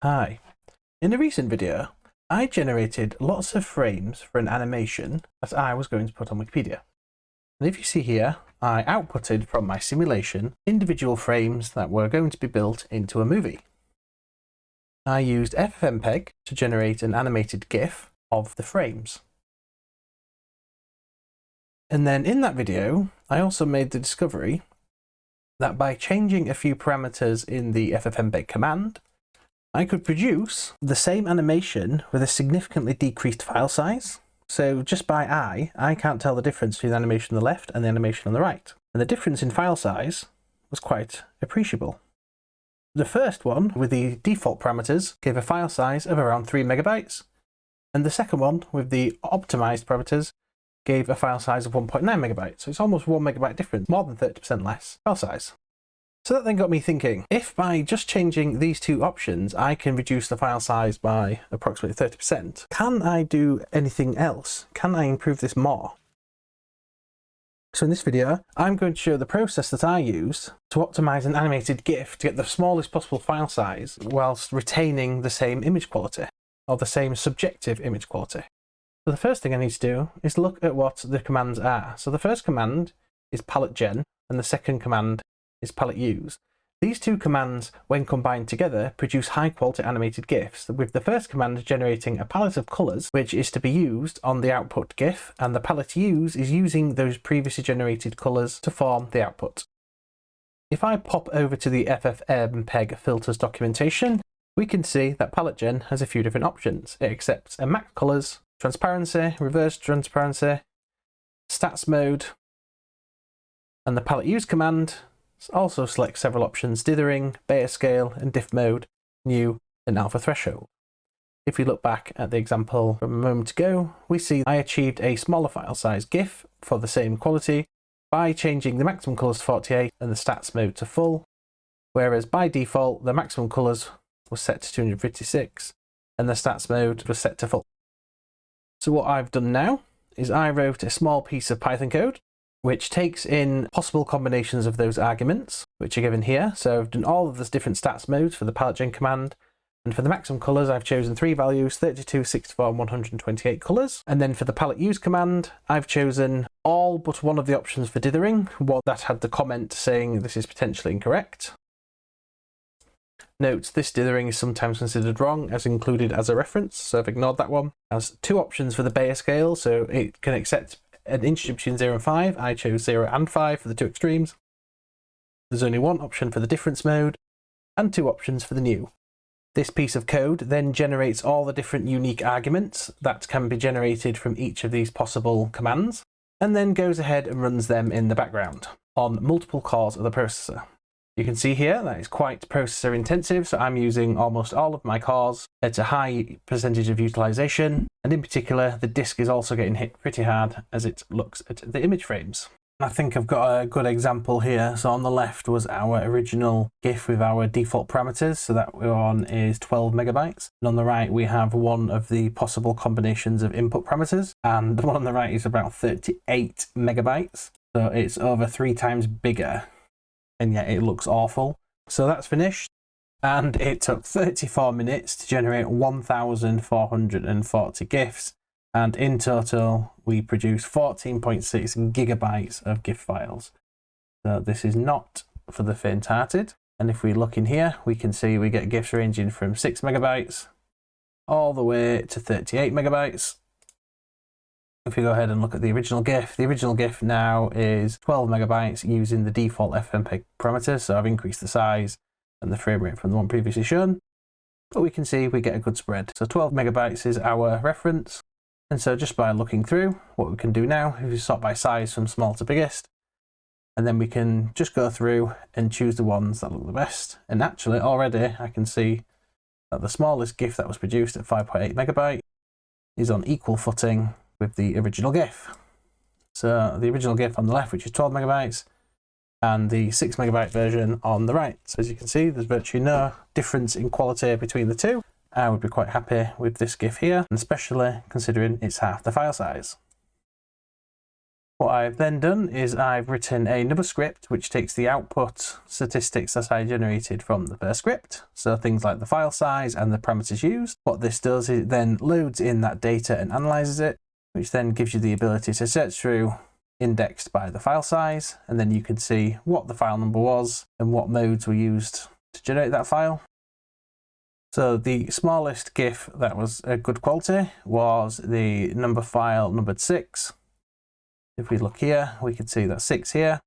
Hi. In a recent video, I generated lots of frames for an animation that I was going to put on Wikipedia. And if you see here, I outputted from my simulation individual frames that were going to be built into a movie. I used FFmpeg to generate an animated GIF of the frames. And then in that video, I also made the discovery that by changing a few parameters in the FFmpeg command, I could produce the same animation with a significantly decreased file size. So just by eye, I can't tell the difference between the animation on the left and the animation on the right. And the difference in file size was quite appreciable. The first one, with the default parameters, gave a file size of around 3 megabytes. And the second one, with the optimized parameters, gave a file size of 1.9 megabytes. So it's almost 1 megabyte difference, more than 30% less file size. So that then got me thinking, if by just changing these two options, I can reduce the file size by approximately 30%, can I do anything else? Can I improve this more? So in this video, I'm going to show the process that I use to optimize an animated GIF to get the smallest possible file size whilst retaining the same image quality, or the same subjective image quality. So the first thing I need to do is look at what the commands are. So the first command is palettegen, and the second command is paletteuse. These two commands, when combined together, produce high-quality animated GIFs, with the first command generating a palette of colours, which is to be used on the output GIF, and the paletteuse is using those previously generated colours to form the output. If I pop over to the FFmpeg filters documentation, we can see that palettegen has a few different options. It accepts a max colours, transparency, reverse transparency, stats mode, and the paletteuse command also selects several options: dithering, Bayer scale, and diff mode, new, and alpha threshold. If we look back at the example from a moment ago, we see I achieved a smaller file size GIF for the same quality by changing the maximum colours to 48 and the stats mode to full, whereas by default the maximum colours was set to 256 and the stats mode was set to full. So what I've done now is I wrote a small piece of Python code which takes in possible combinations of those arguments, which are given here. So I've done all of the different stats modes for the palettegen command, and for the maximum colours I've chosen 3 values: 32, 64 and 128 colours. And then for the paletteuse command I've chosen all but one of the options for dithering, one that had the comment saying this is potentially incorrect. Note, this dithering is sometimes considered wrong as included as a reference, so I've ignored that one. It has 2 options for the Bayer scale, so it can accept an integer between 0 and 5. I chose 0 and 5 for the 2 extremes. There's only 1 option for the difference mode and 2 options for the new. This piece of code then generates all the different unique arguments that can be generated from each of these possible commands, and then goes ahead and runs them in the background on multiple cores of the processor. You can see here that it's quite processor intensive, so I'm using almost all of my cores at a high percentage of utilization, and in particular the disk is also getting hit pretty hard as it looks at the image frames. I think I've got a good example here. So on the left was our original GIF with our default parameters, so that one is 12 megabytes, and on the right we have one of the possible combinations of input parameters, and the one on the right is about 38 megabytes, so it's over 3 times bigger. And yet it looks awful. So that's finished, and it took 34 minutes to generate 1,440 GIFs, and in total we produced 14.6 gigabytes of GIF files. So this is not for the faint-hearted, and if we look in here we can see we get GIFs ranging from 6 megabytes all the way to 38 megabytes. If we go ahead and look at the original GIF now is 12 megabytes using the default FFmpeg parameters, so I've increased the size and the frame rate from the one previously shown, but we can see we get a good spread. So 12 megabytes is our reference, and so just by looking through, what we can do now is we sort by size from small to biggest, and then we can just go through and choose the ones that look the best. And actually already I can see that the smallest GIF that was produced at 5.8 megabyte is on equal footing with the original GIF. So the original GIF on the left, which is 12 megabytes, and the 6 megabyte version on the right. So as you can see, there's virtually no difference in quality between the two. I would be quite happy with this GIF here, and especially considering it's half the file size. What I've then done is I've written another script which takes the output statistics that I generated from the first script, so things like the file size and the parameters used. What this does is it then loads in that data and analyzes it, which then gives you the ability to search through indexed by the file size, and then you can see what the file number was and what modes were used to generate that file. So the smallest GIF that was a good quality was the number file numbered 6. If we look here, we can see that 6 here.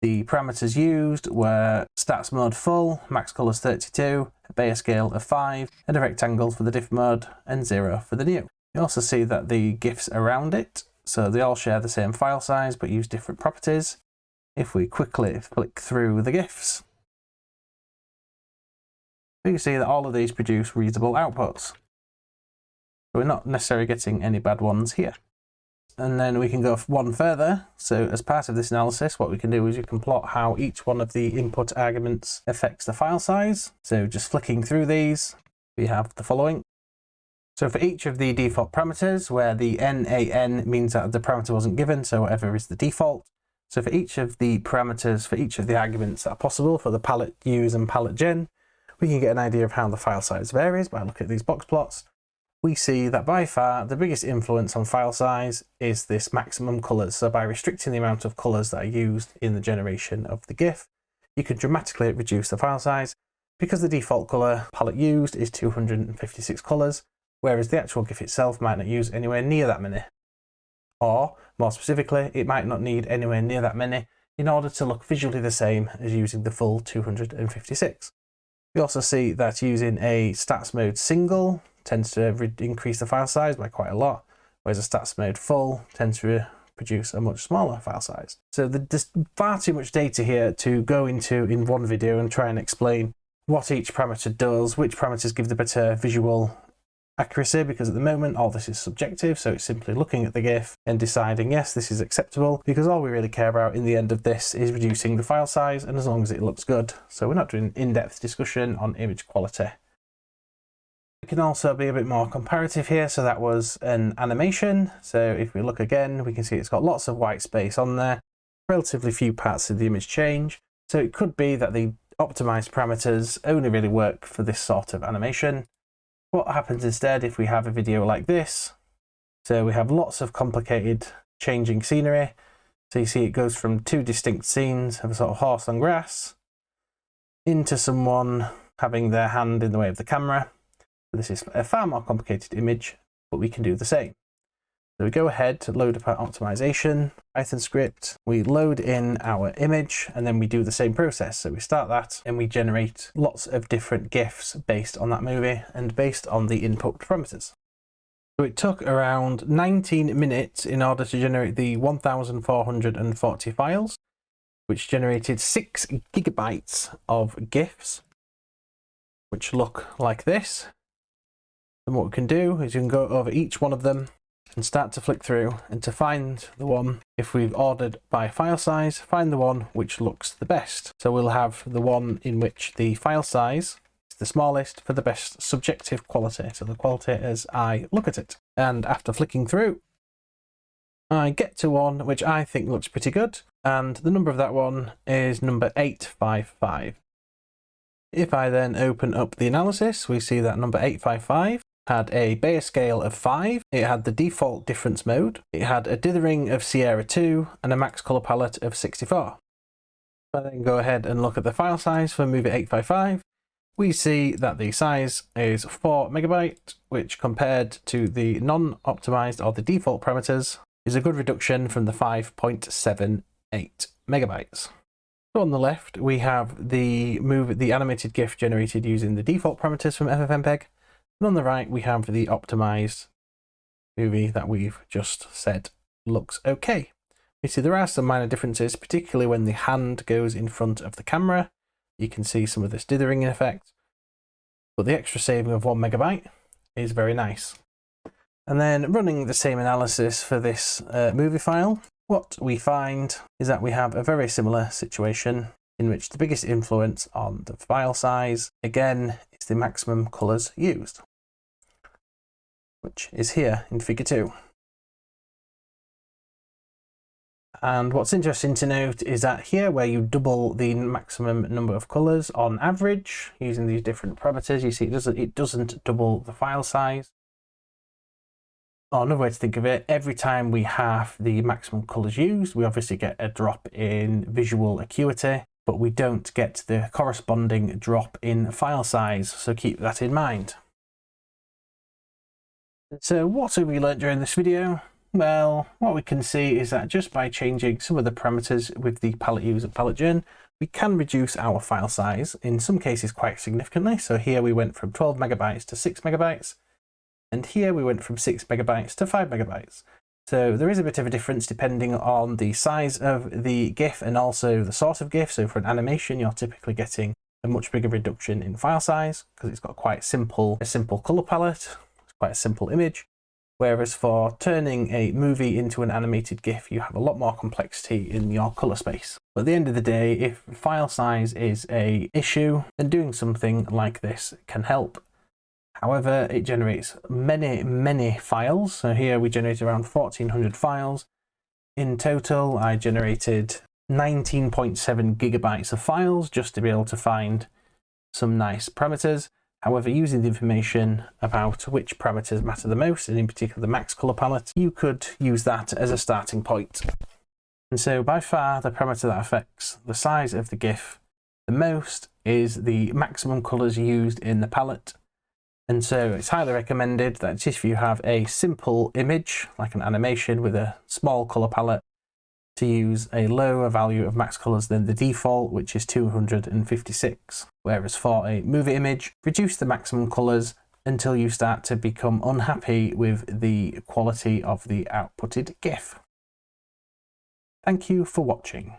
The parameters used were stats mode full, max colors 32, a Bayer scale of 5, and a rectangle for the diff mode, and 0 for the new. You also see that the GIFs around it, so they all share the same file size but use different properties. If we quickly flick through the GIFs, we can see that all of these produce readable outputs. So we're not necessarily getting any bad ones here. And then we can go one further. So as part of this analysis, what we can do is we can plot how each one of the input arguments affects the file size. So just flicking through these, we have the following. So for each of the default parameters, where the NaN means that the parameter wasn't given, so whatever is the default. So for each of the parameters, for each of the arguments that are possible for the paletteuse and palettegen, we can get an idea of how the file size varies by looking at these box plots. We see that by far the biggest influence on file size is this maximum colors. So by restricting the amount of colors that are used in the generation of the GIF, you can dramatically reduce the file size, because the default color palette used is 256 colors, whereas the actual GIF itself might not use anywhere near that many. Or, more specifically, it might not need anywhere near that many in order to look visually the same as using the full 256. We also see that using a stats mode single tends to increase the file size by quite a lot, whereas a stats mode full tends to produce a much smaller file size. So there's far too much data here to go into in one video and try and explain what each parameter does, which parameters give the better visual accuracy, because at the moment all this is subjective, so it's simply looking at the GIF and deciding yes, this is acceptable, because all we really care about in the end of this is reducing the file size, and as long as it looks good. So we're not doing in-depth discussion on image quality. It can also be a bit more comparative here. So that was an animation. So if we look again, we can see it's got lots of white space on there, relatively few parts of the image change. So it could be that the optimized parameters only really work for this sort of animation. What happens instead if we have a video like this? So we have lots of complicated changing scenery. So you see it goes from two distinct scenes of a sort of horse on grass into someone having their hand in the way of the camera. This is a far more complicated image, but we can do the same. So we go ahead to load up our optimization Python script, we load in our image, and then we do the same process. So we start that and we generate lots of different GIFs based on that movie and based on the input parameters. So it took around 19 minutes in order to generate the 1,440 files, which generated 6 gigabytes of GIFs, which look like this. And what we can do is you can go over each one of them and start to flick through, and to find the one, if we've ordered by file size, find the one which looks the best. So we'll have the one in which the file size is the smallest for the best subjective quality. So the quality as I look at it. And after flicking through, I get to one which I think looks pretty good. And the number of that one is number 855. If I then open up the analysis, we see that number 855 had a Bayer scale of 5, it had the default difference mode, it had a dithering of Sierra 2, and a max color palette of 64. If I then go ahead and look at the file size for movie 855, we see that the size is 4 megabyte, which compared to the non-optimized or the default parameters is a good reduction from the 5.78 megabytes. So on the left, we have the animated GIF generated using the default parameters from FFmpeg. And on the right, we have the optimized movie that we've just said looks okay. You see there are some minor differences, particularly when the hand goes in front of the camera. You can see some of this dithering effect, but the extra saving of 1 megabyte is very nice. And then running the same analysis for this movie file, what we find is that we have a very similar situation in which the biggest influence on the file size, again, is the maximum colors used, which is here in figure 2. And what's interesting to note is that here, where you double the maximum number of colors on average using these different parameters, you see it doesn't double the file size. Or another way to think of it, every time we have the maximum colors used, we obviously get a drop in visual acuity, but we don't get the corresponding drop in file size. So keep that in mind. So what have we learned during this video? Well, what we can see is that just by changing some of the parameters with the paletteuse and palettegen, we can reduce our file size, in some cases quite significantly. So here we went from 12 megabytes to 6 megabytes, and here we went from 6 megabytes to 5 megabytes. So there is a bit of a difference depending on the size of the GIF and also the sort of GIF. So for an animation, you're typically getting a much bigger reduction in file size because it's got quite a simple color palette. It's quite a simple image. Whereas for turning a movie into an animated GIF, you have a lot more complexity in your color space. But at the end of the day, if file size is an issue, then doing something like this can help. However, it generates many files. So here we generated around 1400 files. In total, I generated 19.7 gigabytes of files just to be able to find some nice parameters. However, using the information about which parameters matter the most, and in particular the max color palette, you could use that as a starting point. And so by far, the parameter that affects the size of the GIF the most is the maximum colors used in the palette. And so it's highly recommended that if you have a simple image, like an animation with a small color palette, to use a lower value of max colors than the default, which is 256. Whereas for a movie image, reduce the maximum colors until you start to become unhappy with the quality of the outputted GIF. Thank you for watching.